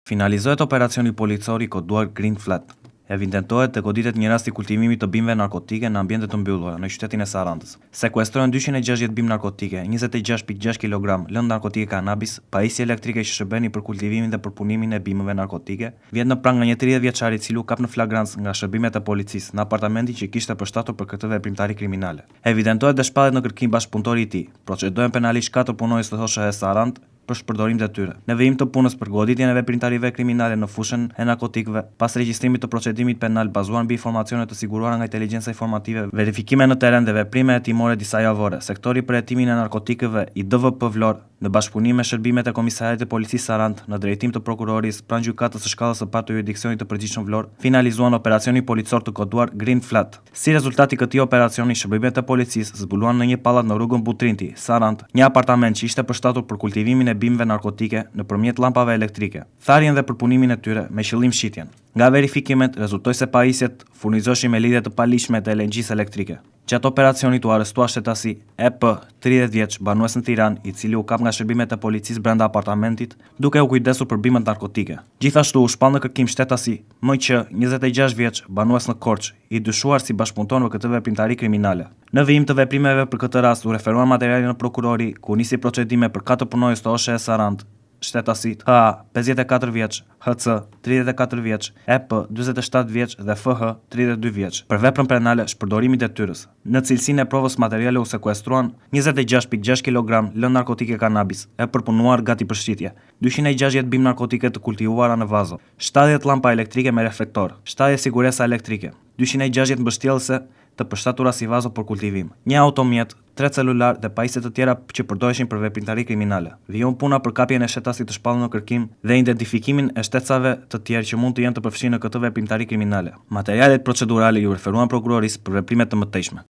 Finalizohet operacioni policor i koduar Green Flat. Evidentohet dhe goditet një rast i kultivimit të bimëve narkotike në ambiente të mbyllura në qytetin e Sarandës. Sekuestrohen 260 bimë narkotike, 26.6 kg lëndë narkotike kanabis, pajisje elektrike që shërbenin për kultivimin dhe përpunimin e bimëve narkotike, vjen në prang nga një 30 vjeçar i cili u kap në flagrancë nga shërbimet e policisë në apartamentin që kishte përshtatur për këtë veprimtari kriminale. Evidentohet dhe shpallet në kërkim bashkëpunëtori i tij. Procedohen penalisht 4 punonjës të SHE Sarandë për shpërdorim të tyre. Në vijim të punës për goditjen e veprimtarive kriminale në fushën e narkotikëve, pas regjistrimit të procedimit penal bazuar mbi informacione të siguruara nga inteligjenca informative, verifikime në terren dhe veprime hetimore disa javore, sektori për hetimin e narkotikëve i DVP Vlorë në bashkëpunim me shërbimet e Komisariatit të Policisë Sarandë në drejtim të prokurorisë pranë gjykatës së shkallës së parë të jurisdiksionit të përgjithshëm Vlorë, finalizuan operacioni policor të koduar Green Flat. Si rezultat i këtij operacioni, shërbimet e policisë zbuluan në një pallat në rrugën Butrinti, Sarandë, një apartament që ishte përshtatur për kultivimin e bimëve narkotike nëpërmjet llampave elektrike, tharjen dhe përpunimin e tyre me qëllim shitjen. Nga verifikimet rezultoi se pajisjet furnizoshin me lidhje të paligjshme të LNG-së elektrike. Gjatë operacionit u arrestua shtetasi EP, 30 vjeç, banues në Tiranë, i cili u kap nga shërbimet e policisë brenda apartamentit, duke u kujdesur për bimët narkotike. Gjithashtu u shpall në kërkim shtetasi MQ, 26 vjeç, banues në Korçë, i dyshuar si bashkëpunëtor në këtë veprimtari kriminale. Në vijim të veprimeve për këtë rast u referuan materiale në prokurori, ku nisi procedime për 4 punonjës të OSHE Sarandë, shtetasit HA, 54 vjeç, HC, 34 vjeç, EP, 47 vjeç dhe FH, 32 vjeç, për veprën penale shpërdorimi detyrës. Në cilësinë e provës materiale u sekuestruan 26.6 kg lëndë narkotike kanabis, e përpunuar gati për shitje, 260 bimë narkotike të kultivuara në vazo, 70 lampa elektrike me reflektor, 70 siguresa elektrike, 260 mbështjellëse të përshtatura si vazo për kultivim, një automjet, 3 celular dhe pajisje të tjera që përdoreshin për veprimtari kriminale. Vijon puna për kapjen e shtetasit të shpallur në kërkim dhe identifikimin e shtetësave të tjerë që mund të jenë të përfshirë në këtë veprimtari kriminale. Materialet procedurale ju referuan prokurorisë për veprimet të mëtejshme.